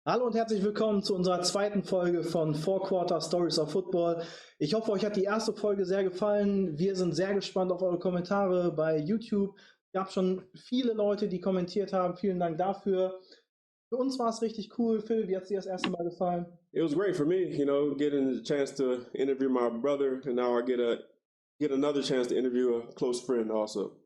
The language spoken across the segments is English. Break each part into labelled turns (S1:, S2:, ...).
S1: Hallo und herzlich willkommen zu unserer zweiten Folge von Four Quarter Stories of Football. Ich hoffe, euch hat die erste Folge sehr gefallen. Wir sind sehr gespannt auf eure Kommentare bei YouTube. Es gab schon viele Leute, die kommentiert haben. Vielen Dank dafür. Für uns war es richtig cool. Phil, wie hat es dir das erste Mal gefallen?
S2: It was great for me, getting the chance to interview my brother, and now I get another chance to interview a close friend also.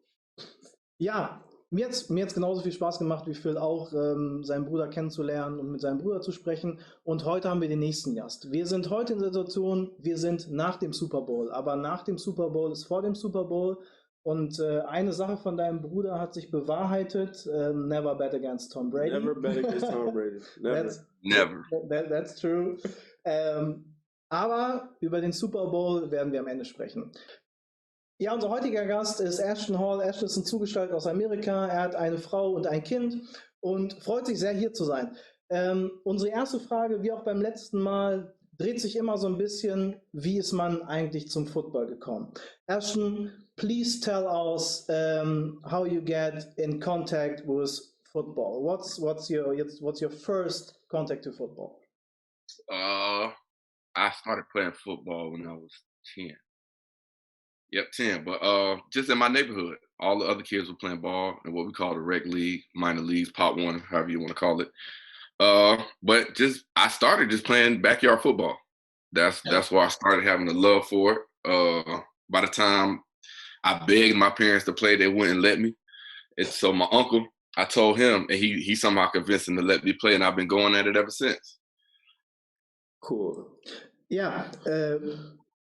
S1: Ja, mir hat's genauso viel Spaß gemacht wie Phil auch, seinen Bruder kennenzulernen und mit seinem Bruder zu sprechen. Und heute haben wir den nächsten Gast. Wir sind heute in der Situation, wir sind nach dem Super Bowl, aber nach dem Super Bowl ist vor dem Super Bowl. Und eine Sache von deinem Bruder hat sich bewahrheitet: Never bet against Tom Brady.
S2: Never bet against Tom Brady. Never.
S3: Never.
S1: That's true. Aber über den Super Bowl werden wir am Ende sprechen. Ja, unser heutiger Gast ist Ashton Hall. Ashton ist ein Zugestellter aus Amerika. Er hat eine Frau und ein Kind und freut sich sehr, hier zu sein. Unsere erste Frage, wie auch beim letzten Mal, dreht sich immer so ein bisschen, wie ist man eigentlich zum Football gekommen? Ashton, please tell us how you get in contact with football. What's your first contact to football?
S3: I started playing football when I was 10. Yep, 10. But just in my neighborhood, all the other kids were playing ball in what we call the rec league, minor leagues, Pop One, however you want to call it. But I started just playing backyard football. That's where I started having a love for it. By the time I begged my parents to play, they wouldn't let me. And so my uncle, I told him, and he somehow convinced him to let me play, and I've been going at it ever since.
S1: Cool. Ja,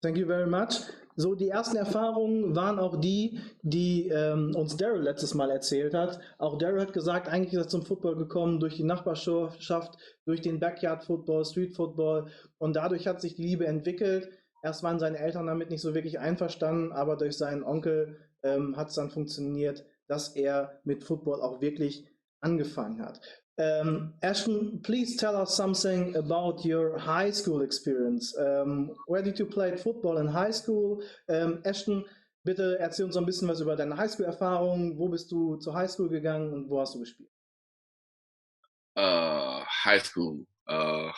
S1: thank you very much. So, die ersten Erfahrungen waren auch die uns Daryl letztes Mal erzählt hat. Auch Daryl hat gesagt, eigentlich ist er zum Football gekommen durch die Nachbarschaft, durch den Backyard Football, Street Football, und dadurch hat sich die Liebe entwickelt. Erst waren seine Eltern damit nicht so wirklich einverstanden, aber durch seinen Onkel hat es dann funktioniert, dass er mit Football auch wirklich angefangen hat. Ashton, please tell us something about your high school experience. Where did you play football in high school? Ashton, bitte erzähl uns ein bisschen was über deine Highschool-Erfahrung. Wo bist du zur Highschool gegangen und wo hast du gespielt?
S3: High school. I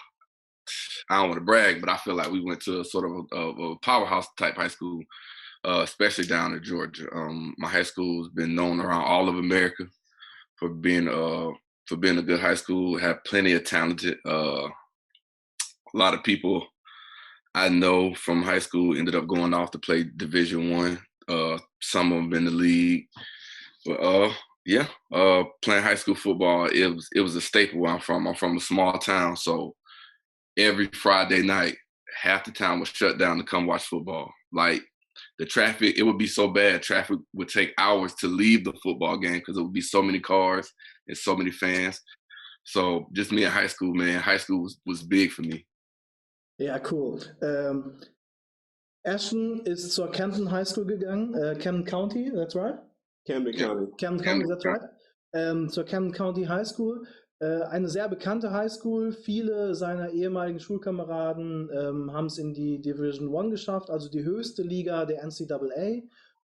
S3: don't want to brag, but I feel like we went to a sort of a powerhouse type high school, especially down in Georgia. My high school has been known around all of America for being a good high school. Have plenty of talented. A lot of people I know from high school ended up going off to play Division One. Some of them in the league, but playing high school football, it was a staple where I'm from. I'm from a small town, so every Friday night, half the town was shut down to come watch football. Like the traffic, it would be so bad. Traffic would take hours to leave the football game because it would be so many cars and so many fans. So just me in high school, man. High school was big for me.
S1: Ja, cool. Ashton ist zur Camden High School gegangen, Camden County, that's right?
S2: Camden County.
S1: Camden County, that's right. Zur Camden County High School. Eine sehr bekannte High School. Viele seiner ehemaligen Schulkameraden haben es in die Division One geschafft, also die höchste Liga der NCAA.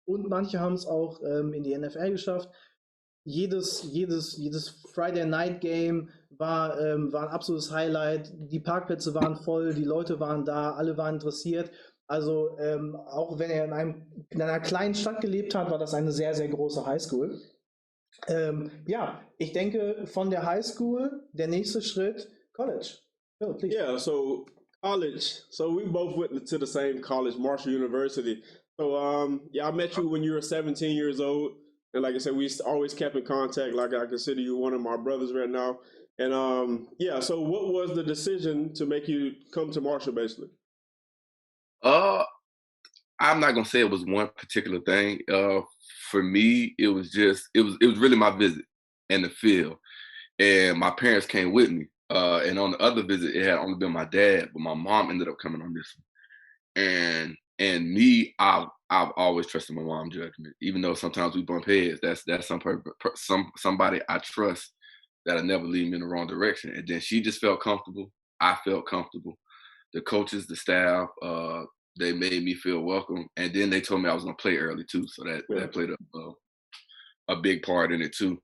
S1: Und manche haben es auch in die NFL geschafft. Jedes Friday Night Game war ein absolutes Highlight. Die Parkplätze waren voll, die Leute waren da, alle waren interessiert. Also auch wenn er in einer kleinen Stadt gelebt hat, war das eine sehr, sehr große Highschool. Ja, ich denke, von der Highschool, der nächste Schritt, College.
S2: Oh, please. Yeah, so college. So we both went to the same college, Marshall University. So I met you when you were 17 years old. And like I said, we always kept in contact. Like I consider you one of my brothers right now. And so what was the decision to make you come to Marshall, basically?
S3: I'm not gonna say it was one particular thing. For me, it was really my visit and the feel. And my parents came with me. And on the other visit, it had only been my dad, but my mom ended up coming on this one. And me, I've always trusted my mom's judgment, even though sometimes we bump heads. That's somebody I trust that'll never lead me in the wrong direction. And then she just felt comfortable. I felt comfortable. The coaches, the staff, they made me feel welcome. And then they told me I was gonna play early too, so that played a big part in it too.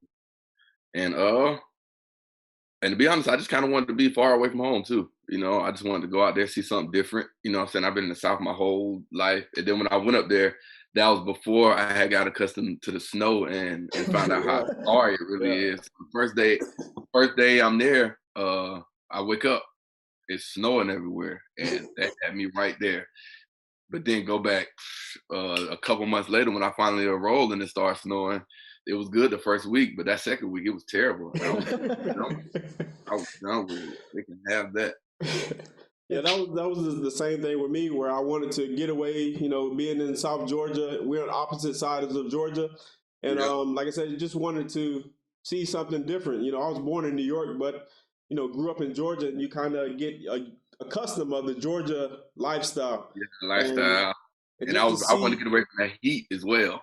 S3: And And to be honest, I just kind of wanted to be far away from home too. You know, I just wanted to go out there, see something different. You know what I'm saying? I've been in the South my whole life. And then when I went up there, that was before I had got accustomed to the snow and found out how hard it really is. The first day I'm there, I wake up, it's snowing everywhere. And that had me right there. But then go back a couple months later when I finally enrolled and it started snowing. It was good the first week, but that second week it was terrible. I was done with it. They can have that.
S2: Yeah, that was the same thing with me, where I wanted to get away. You know, being in South Georgia, we're on opposite sides of Georgia, and like I said, I just wanted to see something different. You know, I was born in New York, but you know, grew up in Georgia, and you kind of get accustomed of the Georgia lifestyle.
S3: Yeah, lifestyle. And I want to get away from that heat as well.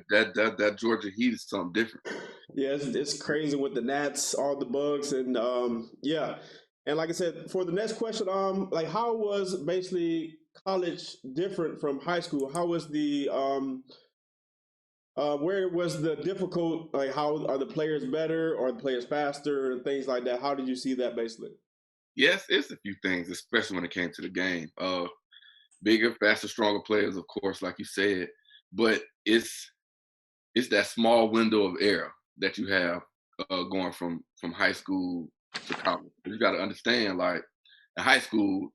S3: that Georgia heat is something different.
S2: Yeah, it's crazy with the gnats, all the bugs, and yeah. And like I said, for the next question, like how was basically college different from high school? How was the where was the difficult? Like, how are the players better, or the players faster, and things like that? How did you see that basically?
S3: Yes, it's a few things, especially when it came to the game. Bigger, faster, stronger players, of course, like you said, but it's that small window of error that you have going from high school to college. You got to understand, like in high school,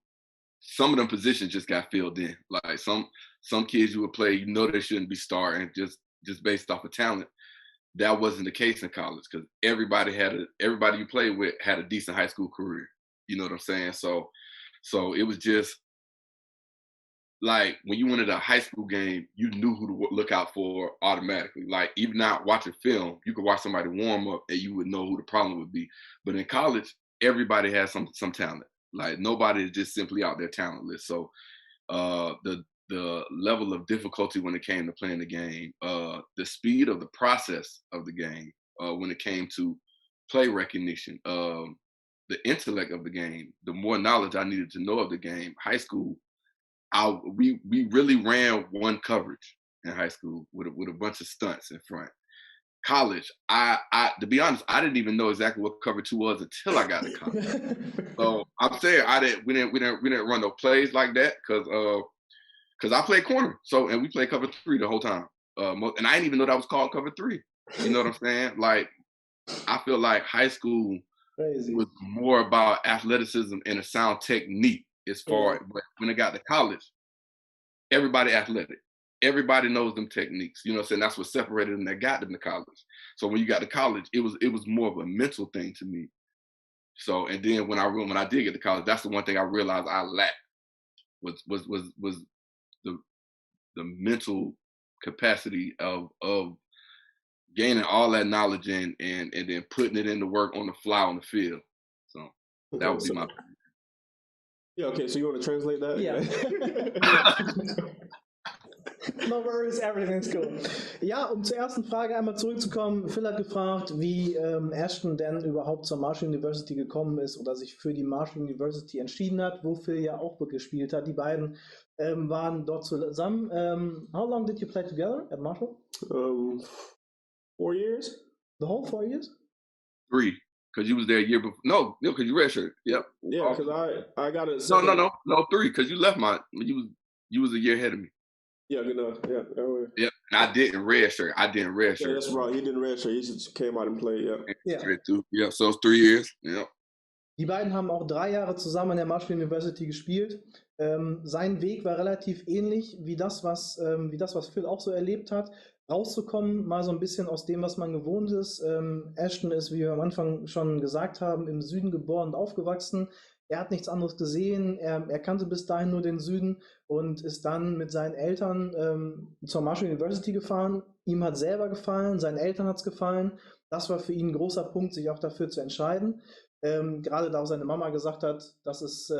S3: some of them positions just got filled in. Like some kids you would play, you know, they shouldn't be starting just based off of talent. That wasn't the case in college because everybody you played with had a decent high school career. You know what I'm saying? So it was just like when you went into a high school game, you knew who to look out for automatically. Like even not watching film, you could watch somebody warm up and you would know who the problem would be. But in college, everybody has some talent. Like nobody is just simply out there talentless. So the level of difficulty when it came to playing the game, the speed of the process of the game, when it came to play recognition, the intellect of the game, the more knowledge I needed to know of the game. High school, we really ran one coverage in high school with a bunch of stunts in front. College, I to be honest, I didn't even know exactly what cover 2 was until I got to college. So I'm saying we didn't run no plays like that because I played corner. So and we played cover 3 the whole time. And I didn't even know that was called cover 3. You know what I'm saying? Like I feel like high school was more about athleticism and a sound technique as far, but when it got to college, everybody athletic. Everybody knows them techniques. You know what I'm saying? That's what separated them that got them to college. So when you got to college, it was more of a mental thing to me. So and then when I did get to college, that's the one thing I realized I lacked was the mental capacity of gaining all that knowledge and then putting it into work on the fly on the field. So that would be my.
S2: Yeah, okay, so you want to translate that?
S1: Yeah. No worries, everything's cool. Ja, um zur ersten Frage einmal zurückzukommen. Phil hat gefragt, wie Ashton denn überhaupt zur Marshall University gekommen ist oder sich für die Marshall University entschieden hat, wo Phil ja auch gespielt hat. Die beiden waren dort zusammen. How long did you play together at Marshall?
S2: 4 years.
S1: The whole 4 years?
S3: 3. Because you was there a year before. No, because you redshirted. Yep.
S2: Yeah, because I got it.
S3: No, 3. Because you left you was a year ahead of me.
S2: Yeah, good enough. Yeah.
S3: Yep. And I didn't redshirt.
S2: Yeah, that's right. He didn't redshirt. He just came out and played. Yeah.
S3: Yeah. So it's 3 years. Yeah.
S1: Die beiden haben auch 3 Jahre zusammen an der Marshall University gespielt. Sein Weg war relativ ähnlich wie das, was Phil auch so erlebt hat. Rauszukommen, mal so ein bisschen aus dem, was man gewohnt ist. Ashton ist, wie wir am Anfang schon gesagt haben, im Süden geboren und aufgewachsen. Er hat nichts anderes gesehen. Er kannte bis dahin nur den Süden und ist dann mit seinen Eltern zur Marshall University gefahren. Ihm hat selber gefallen, seinen Eltern hat es gefallen. Das war für ihn ein großer Punkt, sich auch dafür zu entscheiden. Gerade da auch seine Mama gesagt hat, das ist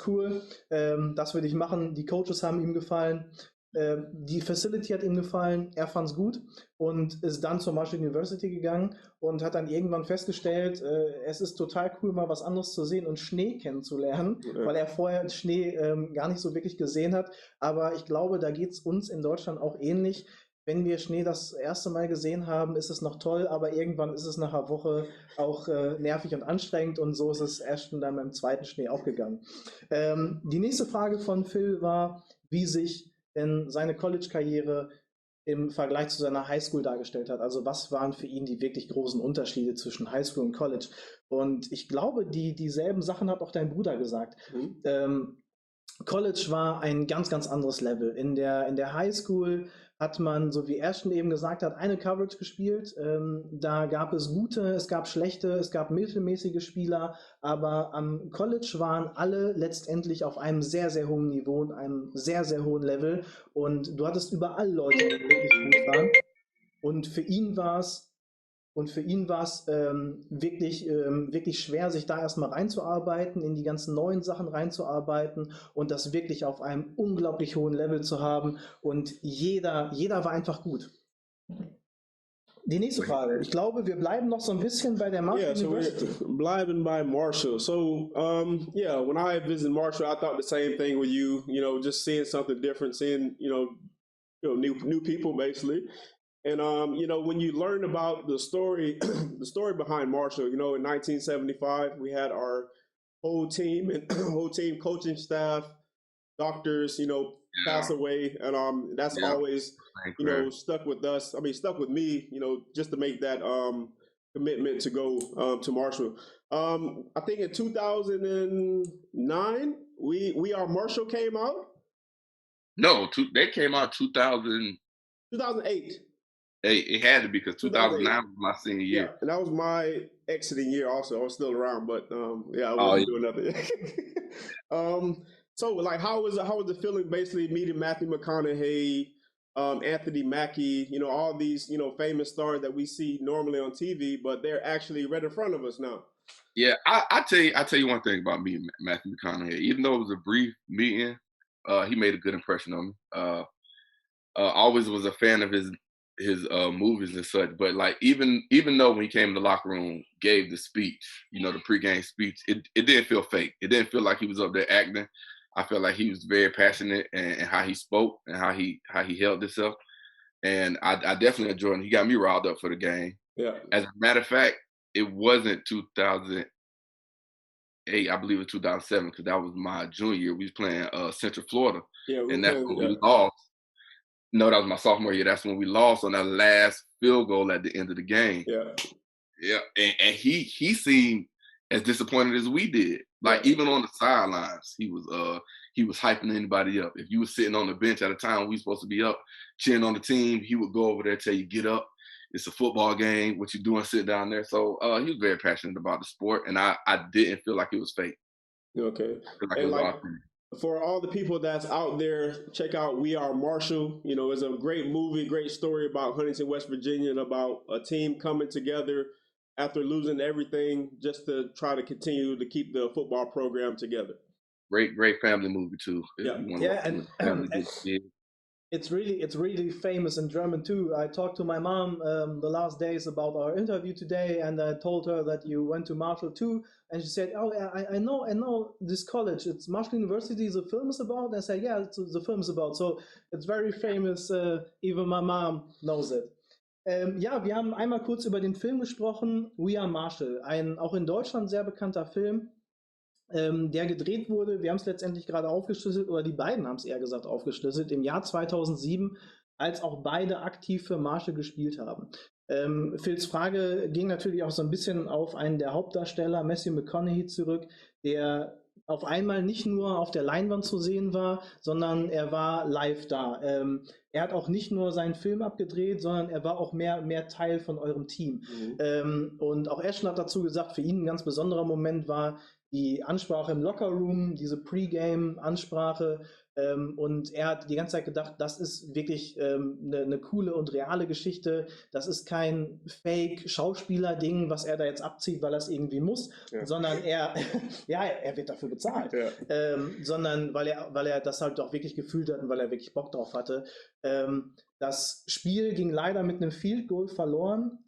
S1: cool, das will ich machen. Die Coaches haben ihm gefallen. Die Facility hat ihm gefallen, er fand es gut und ist dann zur Marshall University gegangen und hat dann irgendwann festgestellt, es ist total cool, mal was anderes zu sehen und Schnee kennenzulernen, weil er vorher Schnee gar nicht so wirklich gesehen hat. Aber ich glaube, da geht es uns in Deutschland auch ähnlich. wenn wir Schnee das erste Mal gesehen haben, ist es noch toll, aber irgendwann ist es nach einer Woche auch nervig und anstrengend und so ist es Ashton dann beim zweiten Schnee auch gegangen. Die nächste Frage von Phil war, wie sich denn seine College-Karriere im Vergleich zu seiner Highschool dargestellt hat. Also was waren für ihn die wirklich großen Unterschiede zwischen Highschool und College? Und ich glaube, dieselben Sachen hat auch dein Bruder gesagt. College war ein ganz, ganz anderes Level. In der Highschool hat man, so wie Ashton eben gesagt hat, eine Coverage gespielt. Da gab es gute, es gab schlechte, es gab mittelmäßige Spieler, aber am College waren alle letztendlich auf einem sehr, sehr hohen Niveau und einem sehr, sehr hohen Level. Und du hattest überall Leute, die wirklich gut waren. Und für ihn war es wirklich schwer, sich da erstmal reinzuarbeiten, in die ganzen neuen Sachen reinzuarbeiten und das wirklich auf einem unglaublich hohen Level zu haben. Und jeder war einfach gut. Die nächste Frage. Ich glaube, wir bleiben noch so ein bisschen bei der Marshall University.
S2: We're bleiben by Marshall. So, when I visited Marshall, I thought the same thing with you. Just seeing something different, seeing new people basically. And when you learn about the story, the story behind Marshall, in 1975 we had our whole team and whole team coaching staff, doctors, pass away, and that's always stuck with us. I mean, stuck with me, just to make that commitment to go to Marshall. I think in 2009 we our Marshall came out.
S3: No, they came out
S2: 2008.
S3: It had to be because 2009 was my senior year.
S2: Yeah, and that was my exiting year also. I was still around, but I wasn't doing nothing. So like how was the feeling basically meeting Matthew McConaughey, Anthony Mackie, all these, famous stars that we see normally on TV, but they're actually right in front of us now.
S3: Yeah, I tell you one thing about meeting Matthew McConaughey. Even though it was a brief meeting, he made a good impression on me. Always was a fan of his movies and such, but like even though when he came in the locker room, gave the speech, the pregame speech, it didn't feel fake. It didn't feel like he was up there acting. I felt like he was very passionate and how he spoke and how he held himself, and I definitely enjoyed him. He got me riled up for the game.
S2: Yeah.
S3: As a matter of fact, it wasn't 2008. I believe it was 2007 because that was my junior year. We was playing Central Florida, and that's when we lost. No, that was my sophomore year. That's when we lost on that last field goal at the end of the game.
S2: Yeah.
S3: And he seemed as disappointed as we did. Like even on the sidelines, he was hyping anybody up. If you were sitting on the bench at a time we were supposed to be up cheering on the team, he would go over there and tell you, get up. It's a football game. What you doing? Sit down there. So he was very passionate about the sport, and I didn't feel like it was fake.
S2: Okay. For all the people that's out there, check out We Are Marshall. It's a great movie, great story about Huntington, West Virginia, and about a team coming together after losing everything just to try to continue to keep the football program together.
S3: Great family movie too.
S1: It's really famous in German too. I talked to my mom the last days about our interview today, and I told her that you went to Marshall too, and she said, "Oh, I know this college. It's Marshall University. The film is about." And I said, "Yeah, the film is about." So it's very famous. Even my mom knows it. Wir haben einmal kurz über den Film gesprochen. We Are Marshall, ein auch in Deutschland sehr bekannter Film. Der gedreht wurde, wir haben es letztendlich gerade aufgeschlüsselt, oder die beiden haben es eher gesagt aufgeschlüsselt, im Jahr 2007, als auch beide aktiv für Marshall gespielt haben. Phils Frage ging natürlich auch so ein bisschen auf einen der Hauptdarsteller, Matthew McConaughey, zurück, der auf einmal nicht nur auf der Leinwand zu sehen war, sondern er war live da. Er hat auch nicht nur seinen Film abgedreht, sondern er war auch mehr Teil von eurem Team. Und auch Ashton hat dazu gesagt, für ihn ein ganz besonderer Moment war die Ansprache im Lockerroom, diese Pre-Game-Ansprache. Und er hat die ganze Zeit gedacht, das ist wirklich eine coole und reale Geschichte. Das ist kein Fake-Schauspieler-Ding, was er da jetzt abzieht, weil er es irgendwie muss, sondern er wird dafür bezahlt. Sondern weil er das halt auch wirklich gefühlt hat und weil er wirklich Bock drauf hatte. Das Spiel ging leider mit einem Field Goal verloren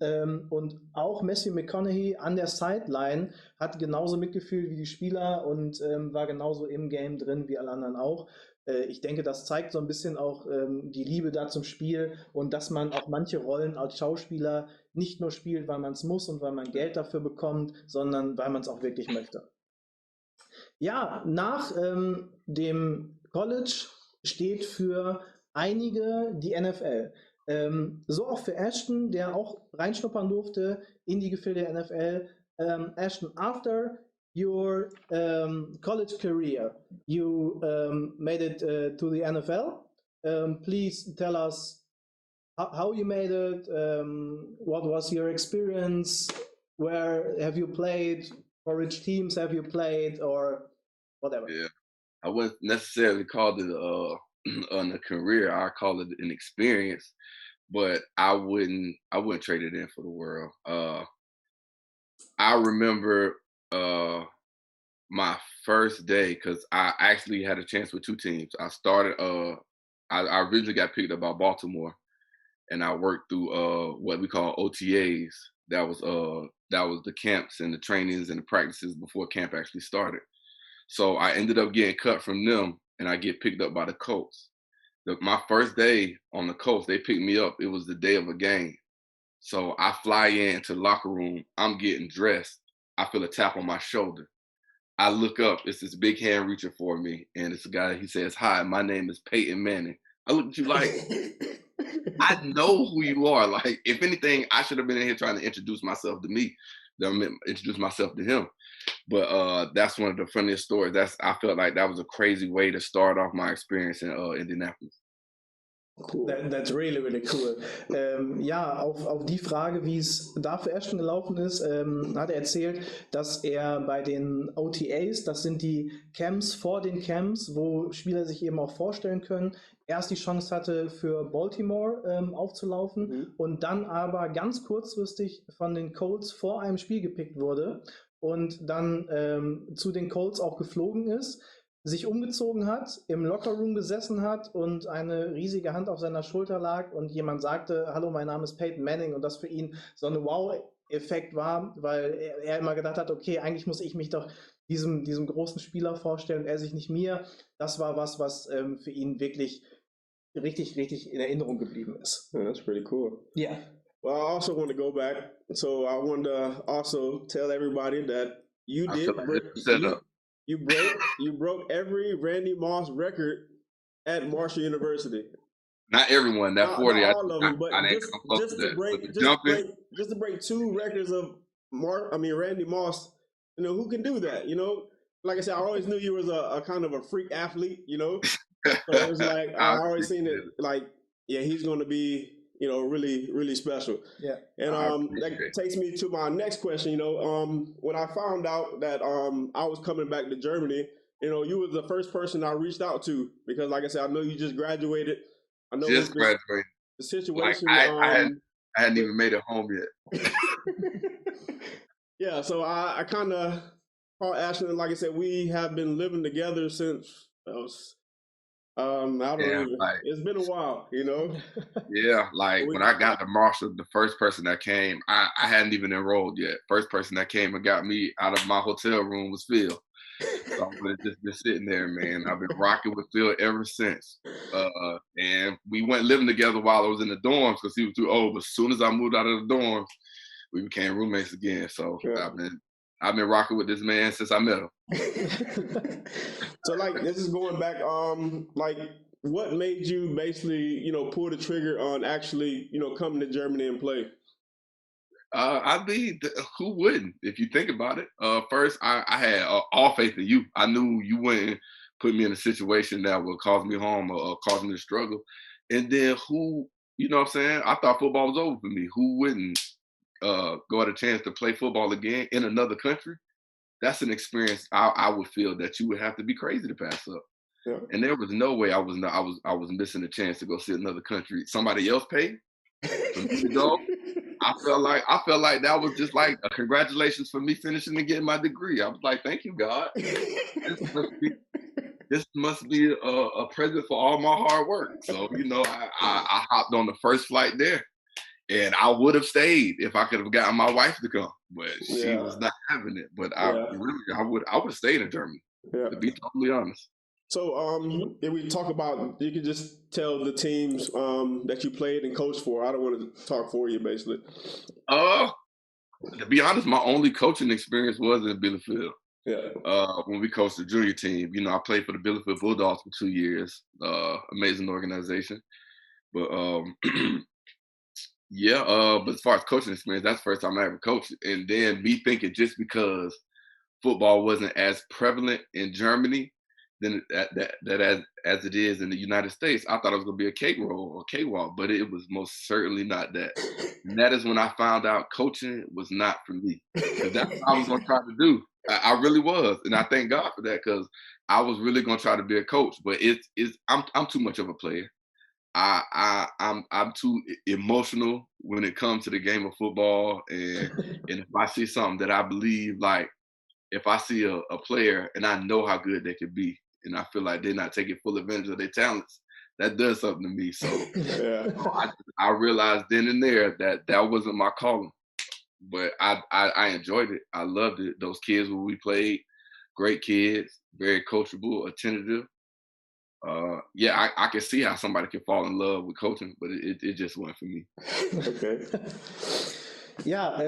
S1: und auch Matthew McConaughey an der Sideline hat genauso mitgefühlt wie die Spieler und war genauso im Game drin wie alle anderen auch. Ich denke, das zeigt so ein bisschen auch die Liebe da zum Spiel und dass man auch manche Rollen als Schauspieler nicht nur spielt, weil man es muss und weil man Geld dafür bekommt, sondern weil man es auch wirklich möchte. Ja, nach dem College steht für einige die NFL. So auch für Ashton, der auch reinschnuppern durfte in die Gefilde der NFL. Ashton, after your college career, you made it to the NFL. Please tell us how you made it, what was your experience, where have you played, for which teams have you played, or whatever.
S3: Yeah, I wouldn't necessarily call it a career. I call it an experience, but I wouldn't trade it in for the world. I remember my first day because I actually had a chance with two teams. I started. I originally got picked up by Baltimore, and I worked through what we call OTAs. That was the camps and the trainings and the practices before camp actually started. So I ended up getting cut from them, and I get picked up by the Colts. My first day on the Colts, they picked me up. It was the day of a game. So I fly into the locker room. I'm getting dressed. I feel a tap on my shoulder. I look up. It's this big hand reaching for me, and it's a guy. He says, "Hi, my name is Peyton Manning." I look at you like, I know who you are. Like, if anything, I should have been in here trying to introduce myself to me, introduce myself to him. But that's one of the funniest stories. I felt like that was a crazy way to start off my experience in Indianapolis.
S1: Cool. That's really, really cool. Ja, auf die Frage, wie es da für Ashton gelaufen ist, hat er erzählt, dass er bei den OTAs, das sind die Camps vor den Camps, wo Spieler sich eben auch vorstellen können, erst die Chance hatte, für Baltimore aufzulaufen und dann aber ganz kurzfristig von den Colts vor einem Spiel gepickt wurde und dann zu den Colts auch geflogen ist, sich umgezogen hat, im Lockerroom gesessen hat und eine riesige Hand auf seiner Schulter lag und jemand sagte, hallo, mein Name ist Peyton Manning, und das für ihn so ein Wow-Effekt war, weil er immer gedacht hat, okay, eigentlich muss ich mich doch diesem großen Spieler vorstellen, er sich nicht mir. Das war was für ihn wirklich richtig in Erinnerung geblieben ist.
S2: Yeah, that's pretty cool.
S1: Yeah.
S2: Well, I also want to go back. So I want to also tell everybody that you broke every Randy Moss record at Marshall University.
S3: Not everyone. That 40.
S2: Not all of them, but
S3: I
S2: just to break two records of Randy Moss. You know, who can do that? You know, like I said, I always knew you was a kind of a freak athlete. You know, so it was like I always seen it. Like, yeah, he's going to be, you know, really, really special.
S1: Yeah.
S2: And that takes me to my next question. You know, when I found out that I was coming back to Germany, you know, you was the first person I reached out to because, like I said, I know you just graduated. I know
S3: just graduated.
S2: The situation.
S3: Like I hadn't even made it home yet.
S2: Yeah, so I kind of called Ashton. Like I said, we have been living together since I don't know. Like, it's been a while, you know?
S3: Yeah, like when I got to Marshall, the first person that came, I hadn't even enrolled yet. First person that came and got me out of my hotel room was Phil. So I've just been sitting there, man. I've been rocking with Phil ever since. And we went living together while I was in the dorms because he was too old. But as soon as I moved out of the dorms, we became roommates again. So yeah. I've been rocking with this man since I met him.
S2: So like this is going back, like what made you basically, you know, pull the trigger on actually, you know, coming to Germany and play?
S3: I mean, who wouldn't? If you think about it. First, I had all faith in you. I knew you wouldn't put me in a situation that would cause me harm or cause me to struggle. And then who, you know what I'm saying? I thought football was over for me. Who wouldn't go at a chance to play football again in another country? That's an experience I would feel that you would have to be crazy to pass up. Yeah. And there was no way I was missing a chance to go see another country. Somebody else paid for me to go. I felt like that was just like a congratulations for me finishing and getting my degree. I was like, thank you, God. This must be a present for all my hard work. So, you know, I hopped on the first flight there. And I would have stayed if I could have gotten my wife to come, but she was not having it. But I would have stayed in Germany, to be totally honest.
S2: So, if we talk about, you can just tell the teams that you played and coached for. I don't want to talk for you, basically.
S3: To be honest, my only coaching experience was in Bielefeld.
S2: Yeah.
S3: When we coached the junior team, I played for the Bielefeld Bulldogs for 2 years. Amazing organization. But but as far as coaching experience, that's the first time I ever coached. And then me thinking just because football wasn't as prevalent in Germany than as it is in the United States, I thought it was going to be a cake roll or cakewalk, but it was most certainly not that. And that is when I found out coaching was not for me. Because that's what I was going to try to do. I really was, and I thank God for that, because I was really going to try to be a coach. But I'm too much of a player. I'm too emotional when it comes to the game of football, and if I see something that I believe, like if I see a player and I know how good they could be, and I feel like they're not taking full advantage of their talents, that does something to me. So
S2: Yeah.
S3: I realized then and there that wasn't my calling, but I enjoyed it. I loved it. Those kids when we played, great kids, very coachable, attentive. I can see how somebody can fall in love with coaching, but it just wasn't for me.
S2: Okay.
S1: Ja,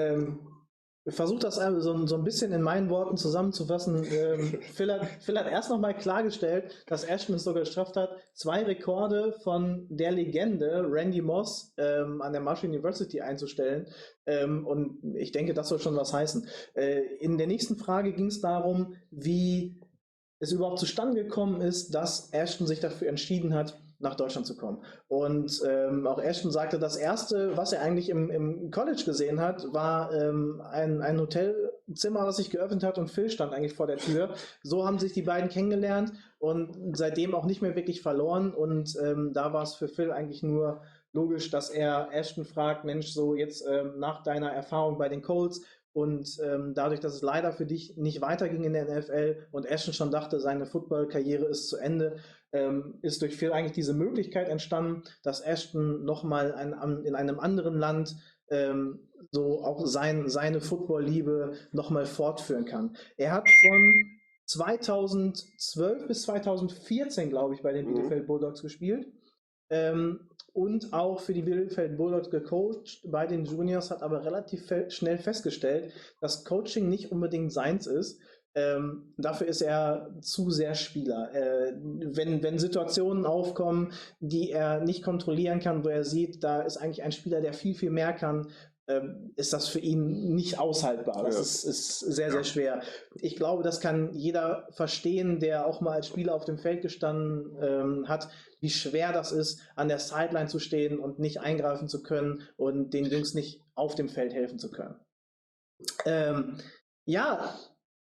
S1: ich versuche das so ein bisschen in meinen Worten zusammenzufassen. Phil hat erst nochmal klargestellt, dass Ashton es sogar geschafft hat, 2 Rekorde von der Legende Randy Moss an der Marshall University einzustellen. Und ich denke, das soll schon was heißen. In der nächsten Frage ging es darum, wie es überhaupt zustande gekommen ist, dass Ashton sich dafür entschieden hat, nach Deutschland zu kommen. Und auch Ashton sagte, das Erste, was er eigentlich im College gesehen hat, war ein Hotelzimmer, das sich geöffnet hat, und Phil stand eigentlich vor der Tür. So haben sich die beiden kennengelernt und seitdem auch nicht mehr wirklich verloren. Und da war es für Phil eigentlich nur logisch, dass er Ashton fragt, Mensch, so jetzt nach deiner Erfahrung bei den Colts und dadurch, dass es leider für dich nicht weiterging in der NFL und Ashton schon dachte, seine Football-Karriere ist zu Ende, ist durch Phil eigentlich diese Möglichkeit entstanden, dass Ashton nochmal in einem anderen Land so auch seine Football-Liebe nochmal fortführen kann. Er hat von 2012 bis 2014, glaube ich, bei den Bielefeld Bulldogs gespielt. Und auch für die Bielefeld Bulldogs gecoacht bei den Juniors, hat aber relativ schnell festgestellt, dass Coaching nicht unbedingt seins ist. Dafür ist er zu sehr Spieler. Wenn Situationen aufkommen, die er nicht kontrollieren kann, wo er sieht, da ist eigentlich ein Spieler, der viel, viel mehr kann, ist das für ihn nicht aushaltbar. Das ist sehr, sehr schwer. Ich glaube, das kann jeder verstehen, der auch mal als Spieler auf dem Feld gestanden hat, wie schwer das ist, an der Sideline zu stehen und nicht eingreifen zu können und den Jungs nicht auf dem Feld helfen zu können.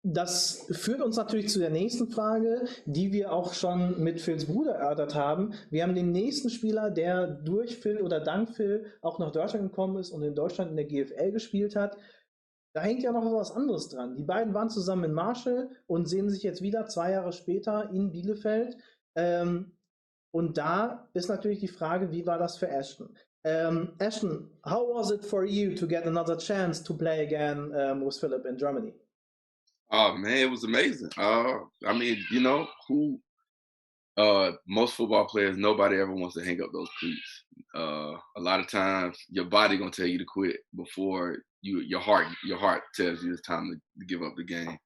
S1: Das führt uns natürlich zu der nächsten Frage, die wir auch schon mit Phils Bruder erörtert haben. Wir haben den nächsten Spieler, der durch Phil oder dank Phil auch nach Deutschland gekommen ist und in Deutschland in der GFL gespielt hat. Da hängt ja noch was anderes dran. Die beiden waren zusammen in Marshall und sehen sich jetzt wieder 2 Jahre später in Bielefeld. Und da ist natürlich die Frage, wie war das für Ashton? Ashton, how was it for you to get another chance to play again with Philip in Germany?
S3: Oh man, it was amazing. I mean, most football players, nobody ever wants to hang up those cleats. A lot of times, your body gonna tell you to quit before your heart tells you it's time to give up the game.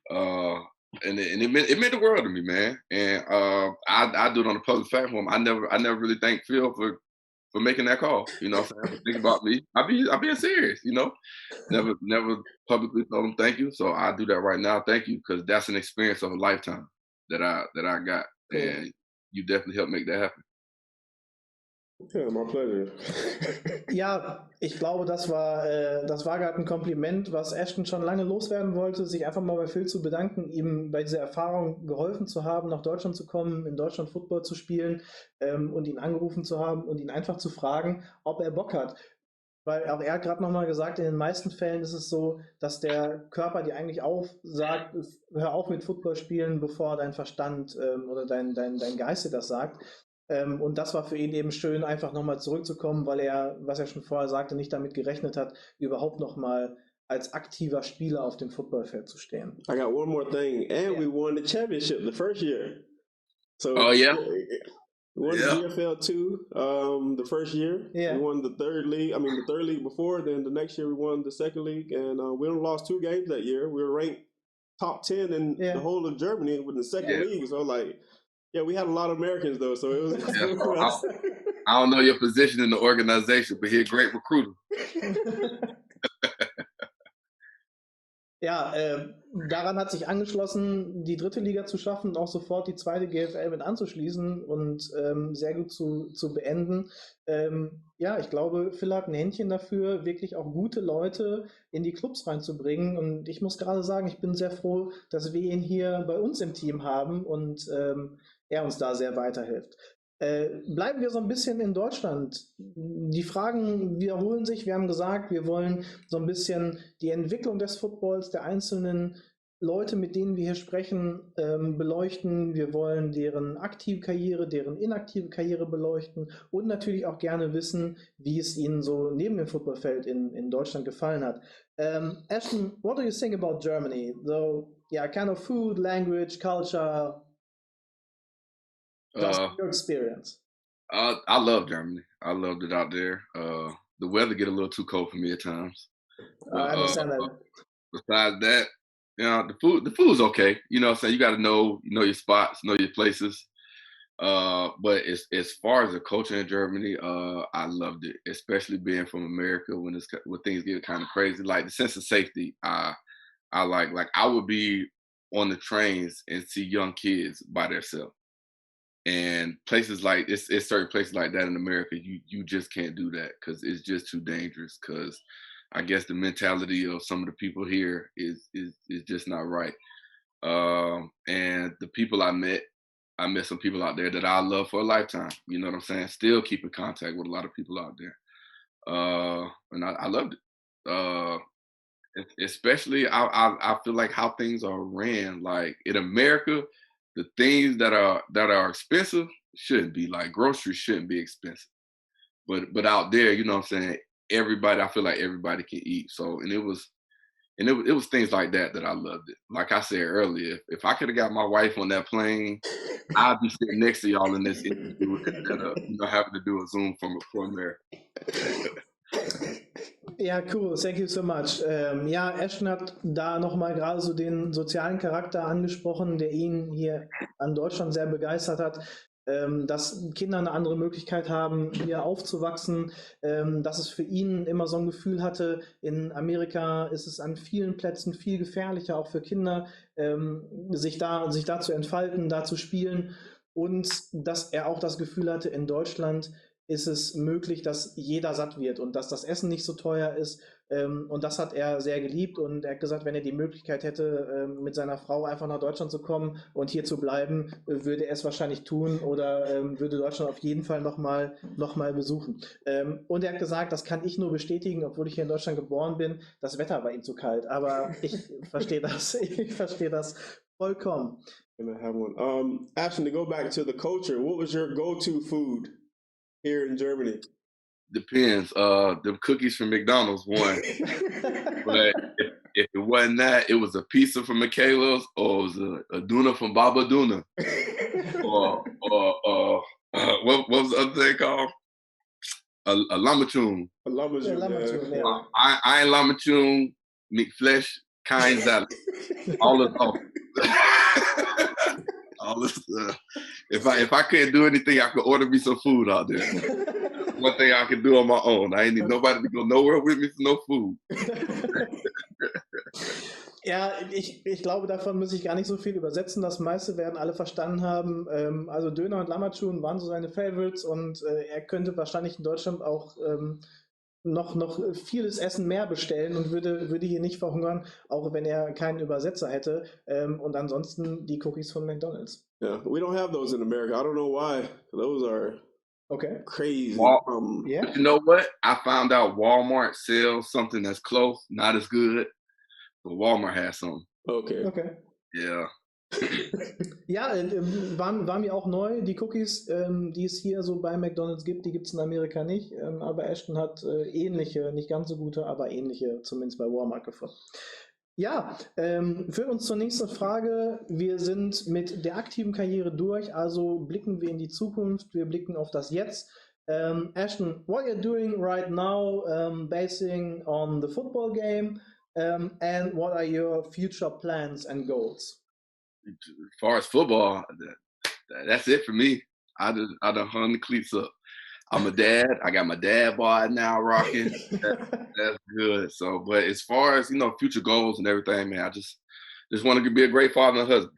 S3: And it meant the world to me, man. And I do it on a public platform. I never really thank Phil for making that call. You know what I'm saying? Think about me. I'm being serious, Never publicly told him thank you. So I do that right now. Thank you, because that's an experience of a lifetime that I got. Cool. And you definitely helped make that happen.
S2: Ja, my pleasure.
S1: Ja, ich glaube, das war gerade ein Kompliment, was Ashton schon lange loswerden wollte, sich einfach mal bei Phil zu bedanken, ihm bei dieser Erfahrung geholfen zu haben, nach Deutschland zu kommen, in Deutschland Football zu spielen und ihn angerufen zu haben und ihn einfach zu fragen, ob er Bock hat. Weil auch er hat gerade nochmal gesagt, in den meisten Fällen ist es so, dass der Körper dir eigentlich sagt, hör auf mit Football spielen, bevor dein Verstand oder dein Geist dir das sagt. Und das war für ihn eben schön, einfach nochmal zurückzukommen, weil er, was er schon vorher sagte, nicht damit gerechnet hat, überhaupt nochmal als aktiver Spieler auf dem Footballfeld zu stehen.
S2: I got one more thing, and we won the championship the first year. So
S3: Oh yeah,
S2: we won the GFL 2 the first year.
S1: Yeah.
S2: We won the third league before. Then the next year we won the second league, and we only lost 2 games that year. We were ranked top 10 in the whole of Germany with the second league. So we had a lot of Americans though. So it was.
S3: I don't know your position in the organization, but he's a great recruiter.
S1: Ja, daran hat sich angeschlossen, die dritte Liga zu schaffen und auch sofort die zweite GFL mit anzuschließen und sehr gut zu beenden. Ja, ich glaube, Phil hat ein Händchen dafür, wirklich auch gute Leute in die Clubs reinzubringen. Und ich muss gerade sagen, ich bin sehr froh, dass wir ihn hier bei uns im Team haben und er uns da sehr weiterhilft. Bleiben wir so ein bisschen in Deutschland. Die Fragen wiederholen sich. Wir haben gesagt, wir wollen so ein bisschen die Entwicklung des Footballs, der einzelnen Leute, mit denen wir hier sprechen, beleuchten. Wir wollen deren aktive Karriere, deren inaktive Karriere beleuchten und natürlich auch gerne wissen, wie es ihnen so neben dem Footballfeld in Deutschland gefallen hat. Ashton, what do you think about Germany? So, yeah, kind of food, language, culture. Just your experience.
S3: I love Germany. I loved it out there. The weather get a little too cold for me at times.
S1: I understand that.
S3: Besides that, the food's okay. You know what I'm saying? You got to know your spots, know your places. But as far as the culture in Germany, I loved it, especially being from America when things get kind of crazy. Like the sense of safety, I like I would be on the trains and see young kids by themselves. And places like it's certain places like that in America, you just can't do that because it's just too dangerous. Because I guess the mentality of some of the people here is just not right. And the people I met some people out there that I love for a lifetime. You know what I'm saying? Still keep in contact with a lot of people out there. And I loved it. Especially I feel like how things are ran. Like in America, the things that are expensive shouldn't be, like groceries shouldn't be expensive. But out there, you know what I'm saying, I feel like everybody can eat. So it was things like that I loved it. Like I said earlier, if I could have got my wife on that plane, I'd be sitting next to y'all in this interview instead of having to do a Zoom from there.
S1: Ja, cool. Thank you so much. Ja, Ashton hat da nochmal gerade so den sozialen Charakter angesprochen, der ihn hier an Deutschland sehr begeistert hat, dass Kinder eine andere Möglichkeit haben, hier aufzuwachsen, dass es für ihn immer so ein Gefühl hatte, in Amerika ist es an vielen Plätzen viel gefährlicher, auch für Kinder, sich da zu entfalten, da zu spielen und dass er auch das Gefühl hatte, in Deutschland ist es möglich, dass jeder satt wird und dass das Essen nicht so teuer ist. Und das hat er sehr geliebt und er hat gesagt, wenn er die Möglichkeit hätte, mit seiner Frau einfach nach Deutschland zu kommen und hier zu bleiben, würde er es wahrscheinlich tun oder würde Deutschland auf jeden Fall noch mal besuchen. Und er hat gesagt, das kann ich nur bestätigen, obwohl ich hier in Deutschland geboren bin, das Wetter war ihm zu kalt. Aber ich verstehe das vollkommen.
S2: Ashton, to go back to the culture, what was your go-to food here in Germany?
S3: Depends. The cookies from McDonald's one. But if it wasn't that, it was a pizza from Michaela's or it was a Duna from Baba Duna. or what was the other thing called? A Lamachun.
S2: A Lamachun, yeah.
S3: Ein Lamachun, McFlesh, kein Salad. All of those. All this, if I couldn't do anything, I could order me some food out there. One thing I can do on my own. I ain't need nobody to go nowhere with me for no food.
S1: Ja, ich glaube, davon muss ich gar nicht so viel übersetzen. Das meiste werden alle verstanden haben. Also Döner und Lamachun waren so seine Favorites und er könnte wahrscheinlich in Deutschland auch noch vieles Essen mehr bestellen und würde hier nicht verhungern, auch wenn er keinen Übersetzer hätte. Und ansonsten die Cookies von McDonald's.
S2: Yeah, we don't have those in America. I don't know why. Those are crazy.
S1: Yeah.
S3: But you know what? I found out Walmart sells something that's close, not as good, but Walmart has some.
S2: Okay.
S3: Yeah.
S1: Ja, waren mir auch neu. Die Cookies, die es hier so bei McDonald's gibt, die gibt es in Amerika nicht. Aber Ashton hat ähnliche, nicht ganz so gute, aber ähnliche zumindest bei Walmart gefunden. Ja, führt uns zur nächsten Frage. Wir sind mit der aktiven Karriere durch, also blicken wir in die Zukunft, wir blicken auf das Jetzt. Ashton, what you're doing right now, basing on the football game, and what are your future plans and goals?
S3: As far as football, that's it for me. I done hung the cleats up. I'm a dad. I got my dad bod now rocking. That's good. So, but as far as future goals and everything, man, I just want to be a great father and husband,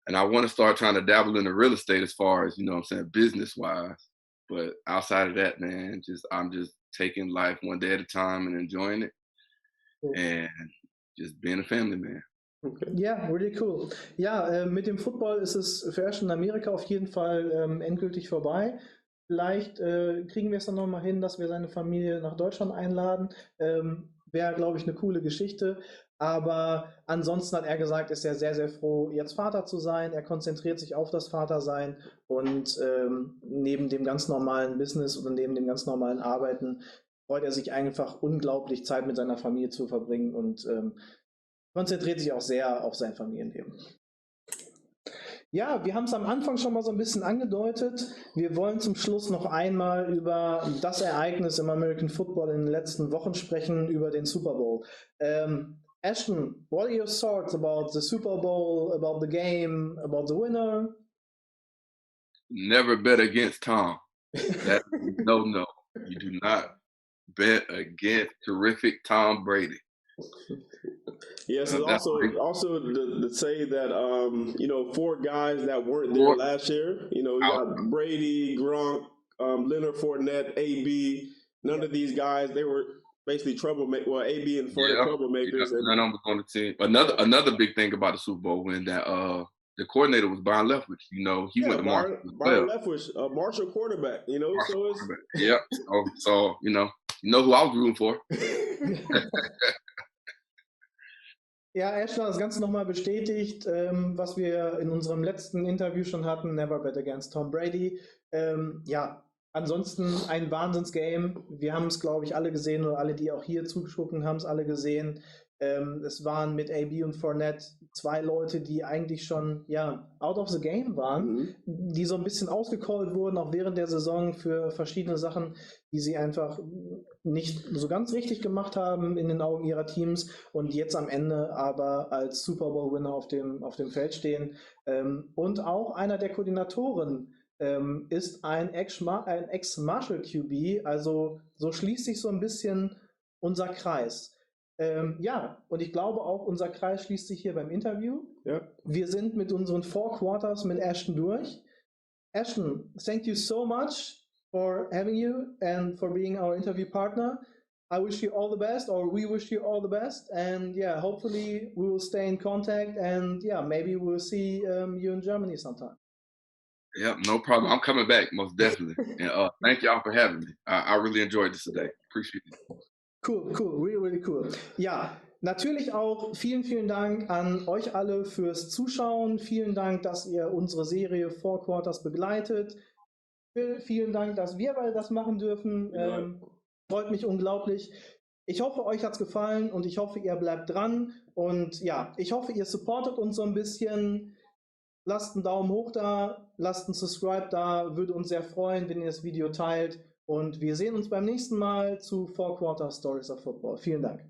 S3: and I want to start trying to dabble in the real estate as far as what I'm saying, business wise. But outside of that, man, I'm just taking life one day at a time and enjoying it, and just being a family man.
S1: Okay. Ja, really cool. Ja, mit dem Football ist es für Ashton in Amerika auf jeden Fall endgültig vorbei. Vielleicht kriegen wir es dann nochmal hin, dass wir seine Familie nach Deutschland einladen. Wäre, glaube ich, eine coole Geschichte. Aber ansonsten hat er gesagt, ist er sehr, sehr froh, jetzt Vater zu sein. Er konzentriert sich auf das Vatersein und neben dem ganz normalen Business oder neben dem ganz normalen Arbeiten freut er sich einfach unglaublich, Zeit mit seiner Familie zu verbringen und konzentriert sich auch sehr auf sein Familienleben. Ja, wir haben es am Anfang schon mal so ein bisschen angedeutet. Wir wollen zum Schluss noch einmal über das Ereignis im American Football in den letzten Wochen sprechen, über den Super Bowl. Ashton, what are your thoughts about the Super Bowl, about the game, about the winner?
S3: Never bet against Tom. That no. You do not bet against terrific Tom Brady.
S2: Yes, also to say that 4 guys that weren't there last year. You got Brady, Gronk, Leonard Fournette, AB. None of these guys, they were basically troublemakers. Well, AB and Fournette troublemakers.
S3: None of them was on the team. Another big thing about the Super Bowl win that the coordinator was Byron Leftwich. He went to Marshall.
S2: Byron Leftwich, Marshall quarterback.
S3: Marshall quarterback. Yeah. So you know who I was rooting for.
S1: Ja, Ashton hat das Ganze nochmal bestätigt, was wir in unserem letzten Interview schon hatten, Never Bet Against Tom Brady. Ja, ansonsten ein Wahnsinns-Game. Wir haben es, glaube ich, alle gesehen oder alle, die auch hier zugucken, haben es alle gesehen. Es waren mit AB und Fournette 2 Leute, die eigentlich schon out of the game waren, die so ein bisschen ausgecallt wurden, auch während der Saison für verschiedene Sachen, die sie einfach nicht so ganz richtig gemacht haben in den Augen ihrer Teams und jetzt am Ende aber als Super Bowl-Winner auf dem Feld stehen. Und auch einer der Koordinatoren ist ein Ex-Marshall QB, also so schließt sich so ein bisschen unser Kreis. Ja, und ich glaube auch, unser Kreis schließt sich hier beim Interview.
S2: Ja.
S1: Wir sind mit unseren 4 Quarters mit Ashton durch. Ashton, thank you so much for having you and for being our interview partner. I wish you all the best, or we wish you all the best, and hopefully we will stay in contact, and maybe we'll see you in Germany sometime.
S3: Yeah, no problem. I'm coming back, most definitely. And thank y'all for having me. I really enjoyed this today. Appreciate it.
S1: Cool, really cool. Ja, natürlich auch vielen, vielen Dank an euch alle fürs Zuschauen. Vielen Dank, dass ihr unsere Serie 4 Quarters begleitet. Vielen Dank, dass wir beide das machen dürfen. Freut mich unglaublich. Ich hoffe, euch hat es gefallen und ich hoffe, ihr bleibt dran. Und ich hoffe, ihr supportet uns so ein bisschen. Lasst einen Daumen hoch da, lasst einen Subscribe da. Würde uns sehr freuen, wenn ihr das Video teilt. Und wir sehen uns beim nächsten Mal zu 4 Quarter Stories of Football. Vielen Dank.